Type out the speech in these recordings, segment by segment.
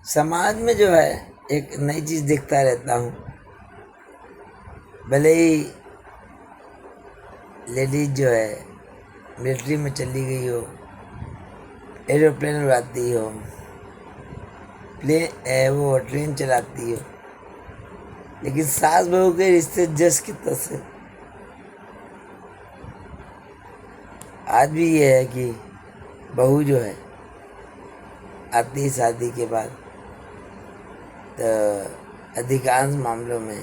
سماج میں جو ہے ایک نئی چیز دیکھتا رہتا ہوں، بھلے ہی لیڈیز جو ہے ملٹری میں چلی گئی ہو، ایروپلین اڑاتی ہو، وہ ٹرین چلاتی ہو، لیکن ساس بہو کے رشتے جس کی طرح سے آج بھی یہ ہے کہ بہو جو ہے آتی شادی کے بعد تو ادھیکانش معاملوں میں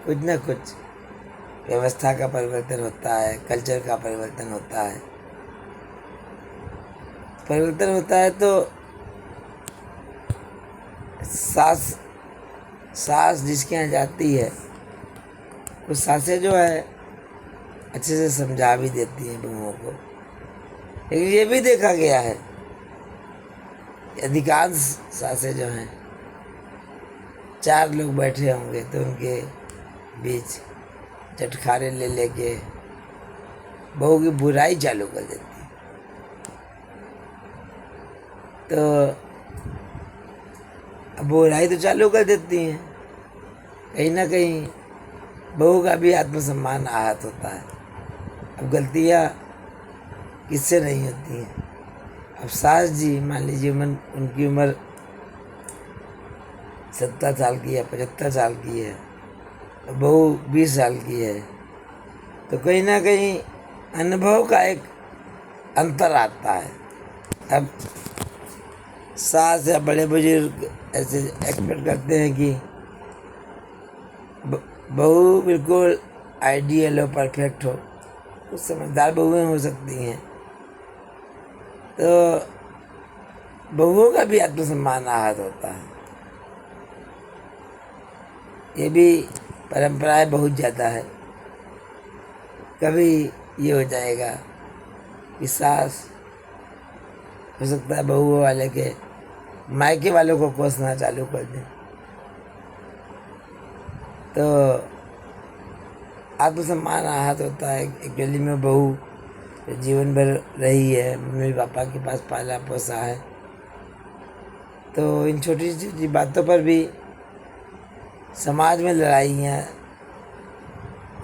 کچھ نہ کچھ ویوستھا کا پریورتن ہوتا ہے، کلچر کا پریورتن ہوتا ہے۔ پریورتن ہوتا ہے تو ساس جس کے یہاں جاتی ہے، وہ ساسیں جو ہے اچھے سے سمجھا بھی دیتی ہیں بہوؤں کو، لیکن یہ بھی دیکھا گیا ہے کہ ادھیکانش ساسیں جو ہیں 4 لوگ بیٹھے ہوں گے تو ان کے بیچ چٹخارے لے لے کے بہو کی برائی چالو کر دیتی ہے۔ تو اب برائی تو چالو کر دیتی ہیں، کہیں نہ کہیں بہو کا بھی آتم سمان آہت ہوتا ہے۔ اب غلطیاں کس سے نہیں ہوتی ہیں؟ اب ساس جی مان لیجیے ان کی عمر 70 سال کی ہے، 75 سال کی ہے، بہو 20 سال کی ہے، تو کہیں نہ کہیں انبھو کا ایک انتر آتا ہے۔ اب ساس یا بڑے بزرگ ایسے ایکسپیکٹ کرتے ہیں کہ بہو بالکل آئیڈیل ہو، پرفیکٹ ہو، کچھ سمجھدار بہویں ہو سکتی ہیں، تو بہوؤں کا بھی آتم سمان آہت ہوتا ہے۔ یہ بھی پرمپرائیں بہت زیادہ ہے۔ کبھی یہ ہو جائے گا کہ ساس ہو سکتا ہے بہو والے کے مائکے والوں کو کوسنا چالو کر دیں، تو آتم سمان آہت ہوتا ہے۔ ایکچولی میں بہو جیون بھر رہی ہے، ممی پاپا کے پاس پالا پوسا ہے، تو ان چھوٹی چھوٹی باتوں پر بھی سماج میں لڑائیاں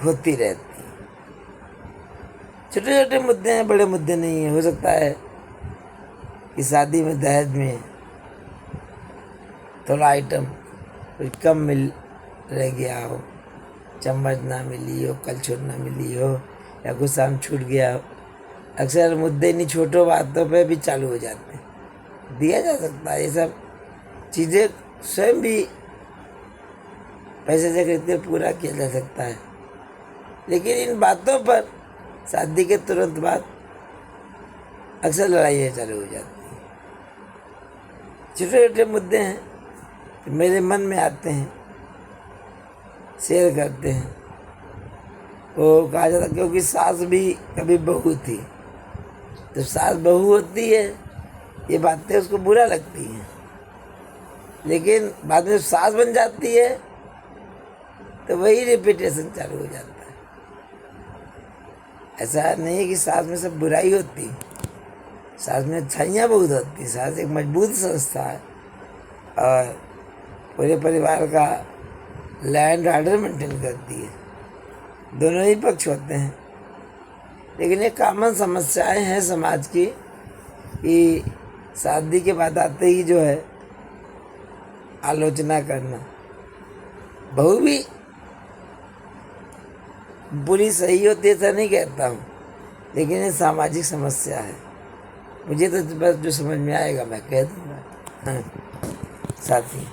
ہوتی رہتی ہیں۔ چھوٹے چھوٹے مدعے ہیں، بڑے مدعے نہیں ہیں۔ ہو سکتا ہے کہ شادی میں دہیج میں تھوڑا آئٹم کچھ کم رہ گیا ہو، چمچ نہ ملی ہو، کلچھل نہ ملی ہو، یا کچھ سام چھوٹ گیا ہو۔ اکثر مدعے نہیں چھوٹوں باتوں پہ بھی چالو ہو جاتے ہیں، دیا جا سکتا ہے۔ یہ سب چیزیں سوئم بھی پیسے سے خرید کے پورا کیا جا سکتا ہے، لیکن ان باتوں پر شادی کے ترنت بعد اکثر لڑائیاں چالو ہو جاتی ہیں۔ چھوٹے چھوٹے مدعے ہیں کہ میرے من میں آتے ہیں، شیئر کرتے ہیں۔ وہ کہا جاتا کیونکہ ساس بھی کبھی بہو تھی، جب ساس بہو ہوتی ہے یہ باتیں اس کو برا لگتی ہیں، لیکن بعد میں ساس بن جاتی ہے تو وہی ریپیٹیشن چالو ہو جاتا ہے۔ ایسا نہیں ہے کہ ساس میں سب برائی ہوتی، ساس میں اچھائیاں بہت ہوتی ہیں۔ ساس ایک مضبوط سنستھا ہے اور پورے پریوار کا لینڈ آرڈر مینٹین کرتی ہے، دونوں ہی پکش ہوتے ہیں۔ لیکن ایک کامن سمسیایں ہیں سماج کی کہ شادی کے بعد آتے ہی جو ہے آلوچنا کرنا۔ بہو بھی بری صحیح ہوتی ہے ایسا نہیں کہتا ہوں، لیکن یہ ساماجک سمسیا ہے۔ مجھے تو بس جو سمجھ میں آئے گا میں کہہ دوں گا۔ ساتھی